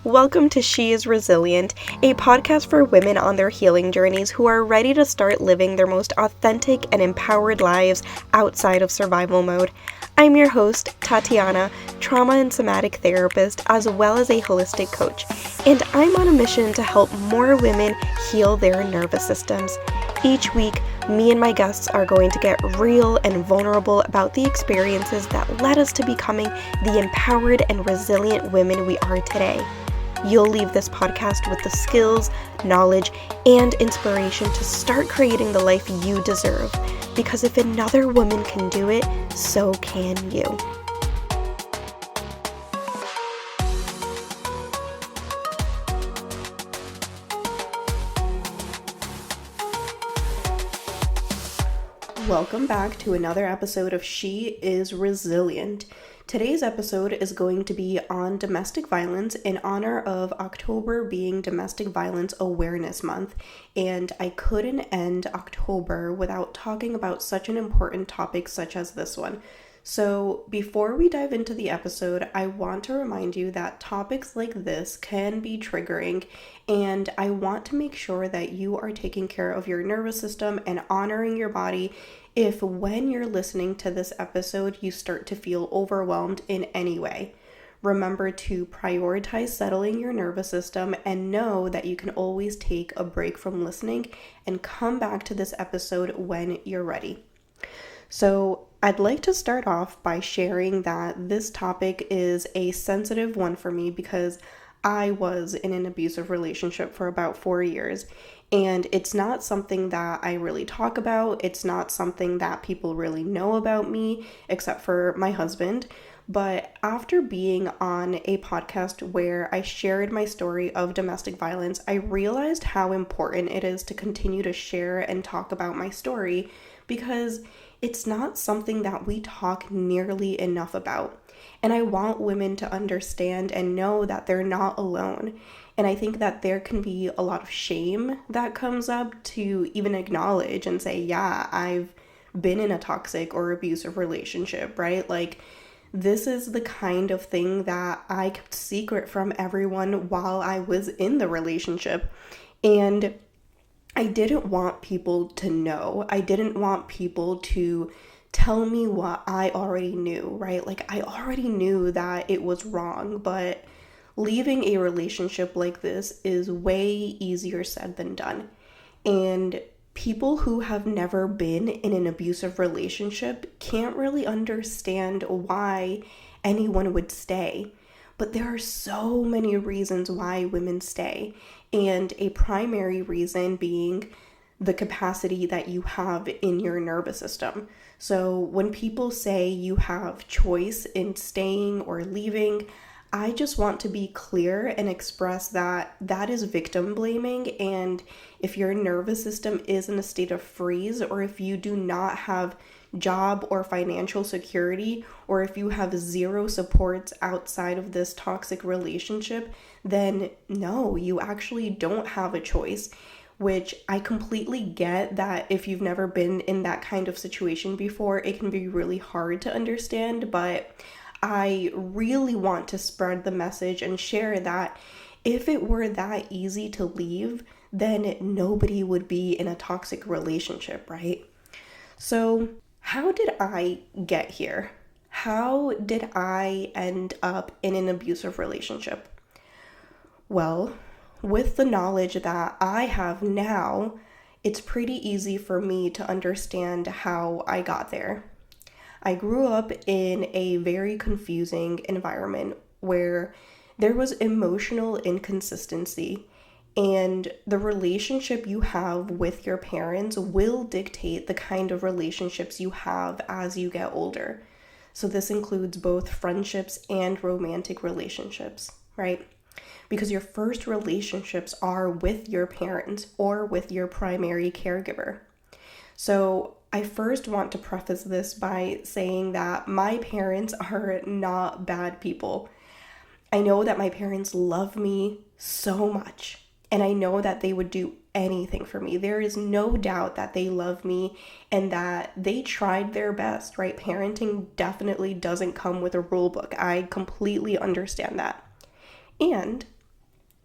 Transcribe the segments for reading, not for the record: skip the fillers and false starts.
Welcome to She is Resilient, a podcast for women on their healing journeys who are ready to start living their most authentic and empowered lives outside of survival mode. I'm your host, Tatiana, trauma and somatic therapist, as well as a holistic coach, and I'm on a mission to help more women heal their nervous systems. Each week, me and my guests are going to get real and vulnerable about the experiences that led us to becoming the empowered and resilient women we are today. You'll leave this podcast with the skills, knowledge, and inspiration to start creating the life you deserve. Because if another woman can do it, so can you. Welcome back to another episode of She is Resilient. Today's episode is going to be on domestic violence in honor of October being Domestic Violence Awareness Month, and I couldn't end October without talking about such an important topic such as this one. So before we dive into the episode, I want to remind you that topics like this can be triggering, and I want to make sure that you are taking care of your nervous system and honoring your body if when you're listening to this episode, you start to feel overwhelmed in any way. Remember to prioritize settling your nervous system and know that you can always take a break from listening and come back to this episode when you're ready. So I'd like to start off by sharing that this topic is a sensitive one for me because I was in an abusive relationship for about 4 years, and it's not something that I really talk about. It's not something that people really know about me, except for my husband. But after being on a podcast where I shared my story of domestic violence, I realized how important it is to continue to share and talk about my story because it's not something that we talk nearly enough about. And I want women to understand and know that they're not alone. And I think that there can be a lot of shame that comes up to even acknowledge and say, yeah, I've been in a toxic or abusive relationship, right? Like, this is the kind of thing that I kept secret from everyone while I was in the relationship. And I didn't want people to know. I didn't want people to tell me what I already knew, right? Like, I already knew that it was wrong, but leaving a relationship like this is way easier said than done. And people who have never been in an abusive relationship can't really understand why anyone would stay. But there are so many reasons why women stay, and a primary reason being the capacity that you have in your nervous system. So when people say you have choice in staying or leaving, I just want to be clear and express that that is victim blaming. And if your nervous system is in a state of freeze, or if you do not have job or financial security, or if you have zero supports outside of this toxic relationship, then no, you actually don't have a choice. Which I completely get that if you've never been in that kind of situation before, it can be really hard to understand, but I really want to spread the message and share that if it were that easy to leave, then nobody would be in a toxic relationship, right? So how did I get here? How did I end up in an abusive relationship? Well, with the knowledge that I have now, it's pretty easy for me to understand how I got there. I grew up in a very confusing environment where there was emotional inconsistency, and the relationship you have with your parents will dictate the kind of relationships you have as you get older. So this includes both friendships and romantic relationships, right? Because your first relationships are with your parents or with your primary caregiver. So I first want to preface this by saying that my parents are not bad people. I know that my parents love me so much, and I know that they would do anything for me. There is no doubt that they love me and that they tried their best, right? Parenting definitely doesn't come with a rule book. I completely understand that. And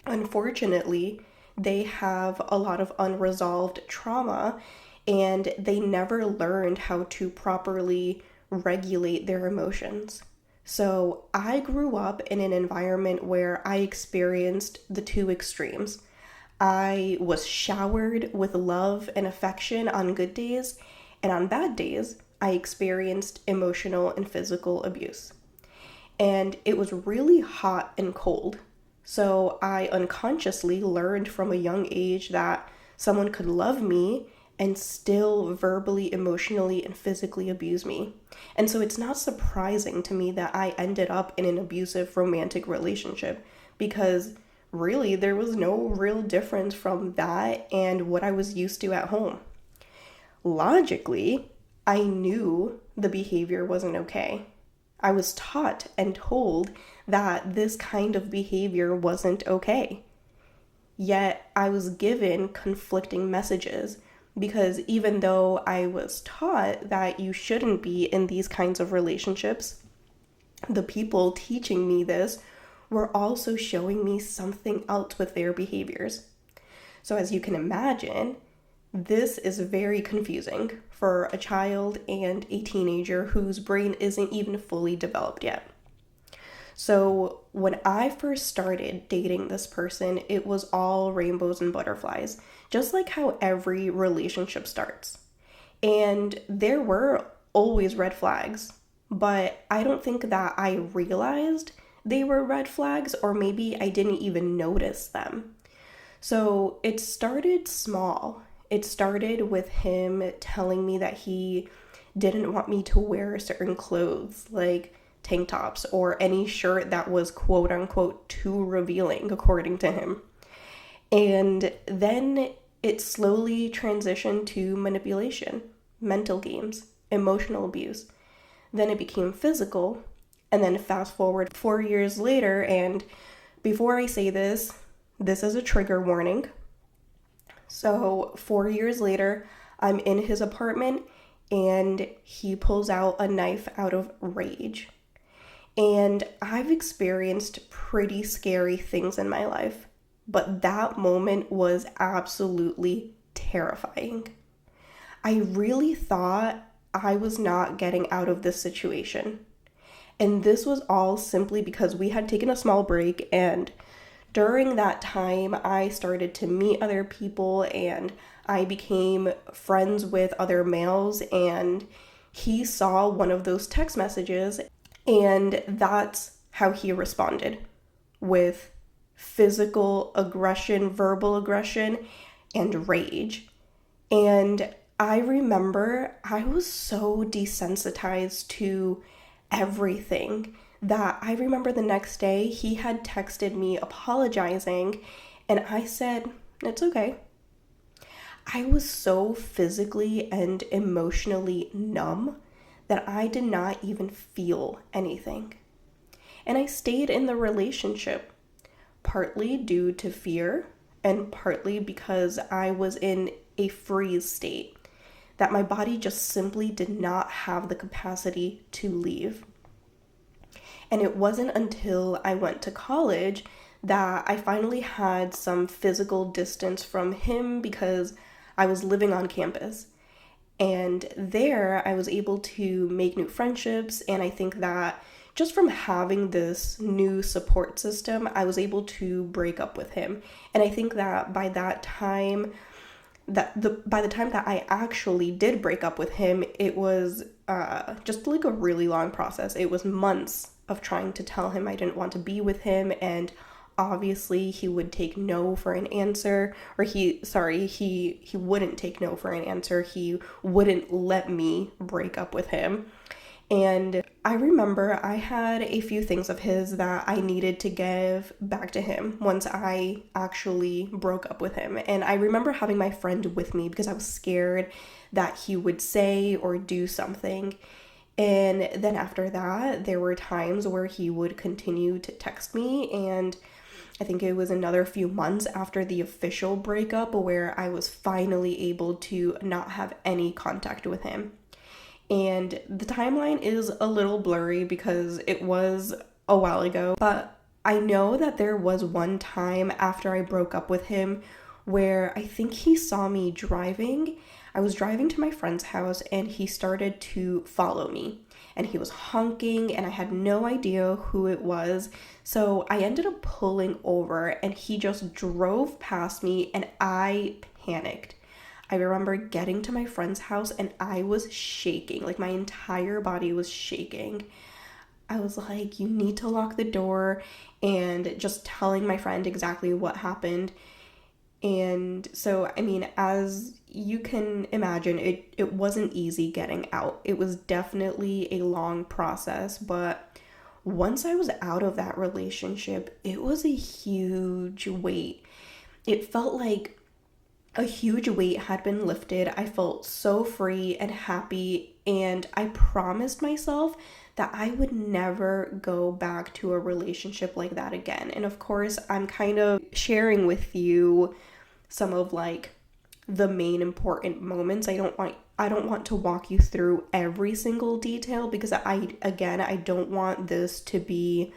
Unfortunately, they have a lot of unresolved trauma and they never learned how to properly regulate their emotions. So I grew up in an environment where I experienced the two extremes. I was showered with love and affection on good days, and on bad days, I experienced emotional and physical abuse. And it was really hot and cold. So I unconsciously learned from a young age that someone could love me and still verbally, emotionally, and physically abuse me. And so it's not surprising to me that I ended up in an abusive romantic relationship because really there was no real difference from that and what I was used to at home. Logically, I knew the behavior wasn't okay. I was taught and told that this kind of behavior wasn't okay. Yet I was given conflicting messages because even though I was taught that you shouldn't be in these kinds of relationships, the people teaching me this were also showing me something else with their behaviors. So, as you can imagine, this is very confusing for a child and a teenager whose brain isn't even fully developed yet. So, when I first started dating this person, it was all rainbows and butterflies, just like how every relationship starts. And there were always red flags, but I don't think that I realized they were red flags, or maybe I didn't even notice them. So it started small. It started with him telling me that he didn't want me to wear certain clothes, like tank tops or any shirt that was quote unquote too revealing, according to him. And then it slowly transitioned to manipulation, mental games, emotional abuse. Then it became physical. And then fast forward 4 years later, and before I say this, this is a trigger warning. So 4 years later, I'm in his apartment and he pulls out a knife out of rage. And I've experienced pretty scary things in my life, but that moment was absolutely terrifying. I really thought I was not getting out of this situation. And this was all simply because we had taken a small break, and during that time, I started to meet other people and I became friends with other males. And he saw one of those text messages, and that's how he responded with physical aggression, verbal aggression, and rage. And I remember I was so desensitized to everything that I remember the next day he had texted me apologizing, and I said, "It's okay." I was so physically and emotionally numb that I did not even feel anything. And I stayed in the relationship, partly due to fear and partly because I was in a freeze state, that my body just simply did not have the capacity to leave. And it wasn't until I went to college that I finally had some physical distance from him because I was living on campus. And there I was able to make new friendships. And I think that just from having this new support system, I was able to break up with him. And I think that by that time, by the time that I actually did break up with him, it was just like a really long process. It was months of trying to tell him I didn't want to be with him, and obviously he would take no for an answer, or he wouldn't take no for an answer. He wouldn't let me break up with him. And I remember I had a few things of his that I needed to give back to him once I actually broke up with him. And I remember having my friend with me because I was scared that he would say or do something. And then after that, there were times where he would continue to text me, and I think it was another few months after the official breakup where I was finally able to not have any contact with him. And the timeline is a little blurry because it was a while ago, but I know that there was one time after I broke up with him where I think he saw me driving. I was driving to my friend's house and he started to follow me. And he was honking and I had no idea who it was. So I ended up pulling over and he just drove past me and I panicked. I remember getting to my friend's house and I was shaking, like my entire body was shaking. I was like, you need to lock the door, and just telling my friend exactly what happened. And so, I mean, as you can imagine, it wasn't easy getting out. It was definitely a long process, but once I was out of that relationship, it was a huge weight. It felt like a huge weight had been lifted. I felt so free and happy, and I promised myself that I would never go back to a relationship like that again. And of course, I'm kind of sharing with you some of like the main important moments. I don't want to walk you through every single detail because I don't want this to be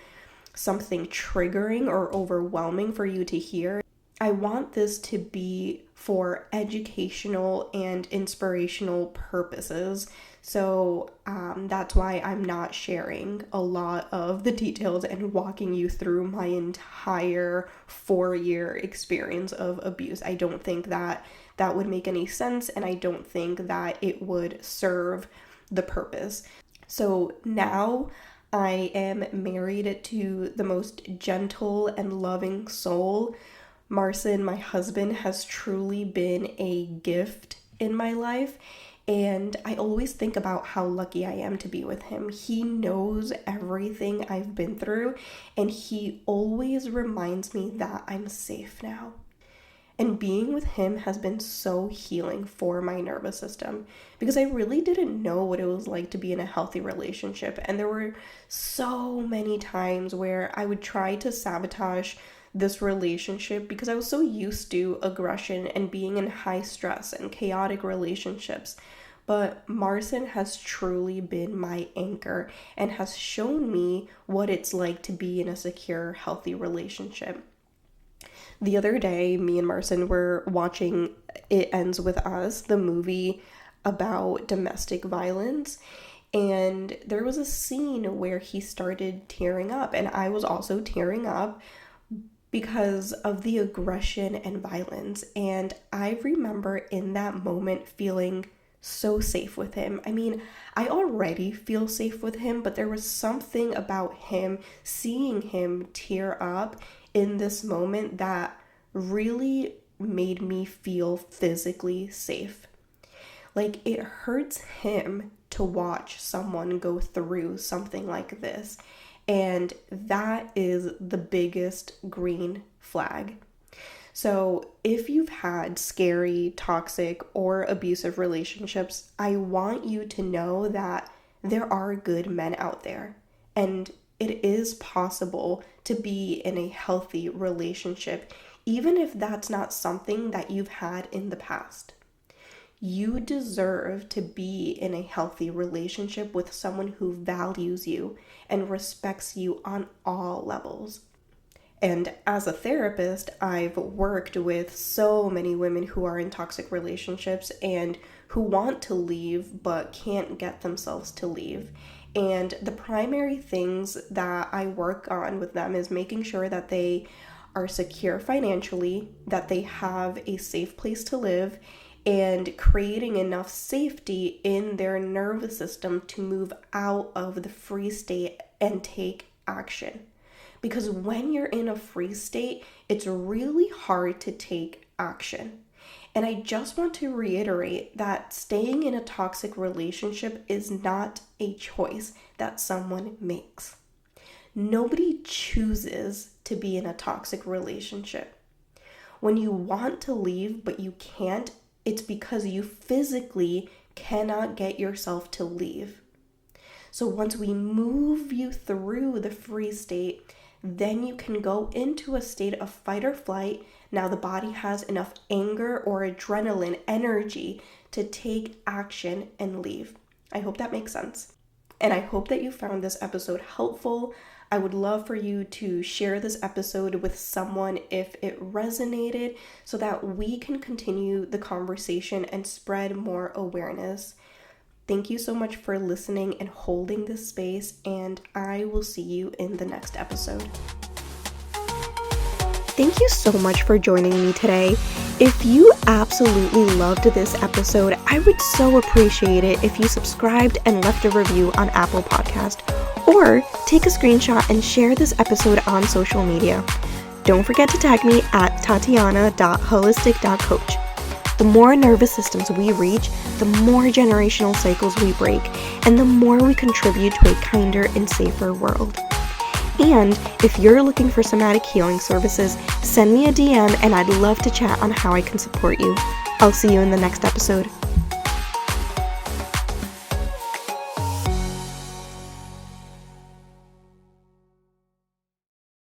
something triggering or overwhelming for you to hear. I want this to be for educational and inspirational purposes. So that's why I'm not sharing a lot of the details and walking you through my entire 4-year experience of abuse. I don't think that that would make any sense, and I don't think that it would serve the purpose. So now I am married to the most gentle and loving soul. Marcin, my husband, has truly been a gift in my life, and I always think about how lucky I am to be with him. He knows everything I've been through, and he always reminds me that I'm safe now. And being with him has been so healing for my nervous system because I really didn't know what it was like to be in a healthy relationship. And there were so many times where I would try to sabotage this relationship because I was so used to aggression and being in high stress and chaotic relationships. But Marcin has truly been my anchor and has shown me what it's like to be in a secure, healthy relationship. The other day, me and Marcin were watching It Ends With Us, the movie about domestic violence. And there was a scene where he started tearing up, and I was also tearing up because of the aggression and violence. And I remember in that moment feeling so safe with him. I mean, I already feel safe with him, but there was something about him, seeing him tear up in this moment that really made me feel physically safe. Like, it hurts him to watch someone go through something like this. And that is the biggest green flag. So, if you've had scary, toxic, or abusive relationships, I want you to know that there are good men out there. And it is possible to be in a healthy relationship, even if that's not something that you've had in the past. You deserve to be in a healthy relationship with someone who values you and respects you on all levels. And as a therapist, I've worked with so many women who are in toxic relationships and who want to leave but can't get themselves to leave. And the primary things that I work on with them is making sure that they are secure financially, that they have a safe place to live, and creating enough safety in their nervous system to move out of the freeze state and take action. Because when you're in a freeze state, it's really hard to take action. And I just want to reiterate that staying in a toxic relationship is not a choice that someone makes. Nobody chooses to be in a toxic relationship. When you want to leave but you can't, it's because you physically cannot get yourself to leave. So once we move you through the freeze state, then you can go into a state of fight or flight. Now the body has enough anger or adrenaline energy to take action and leave. I hope that makes sense. And I hope that you found this episode helpful. I would love for you to share this episode with someone if it resonated so that we can continue the conversation and spread more awareness. Thank you so much for listening and holding this space, and I will see you in the next episode. Thank you so much for joining me today. If you absolutely loved this episode, I would so appreciate it if you subscribed and left a review on Apple Podcast, or take a screenshot and share this episode on social media. Don't forget to tag me at tatiana.holistic.coach. The more nervous systems we reach, the more generational cycles we break, and the more we contribute to a kinder and safer world. And if you're looking for somatic healing services, send me a DM and I'd love to chat on how I can support you. I'll see you in the next episode.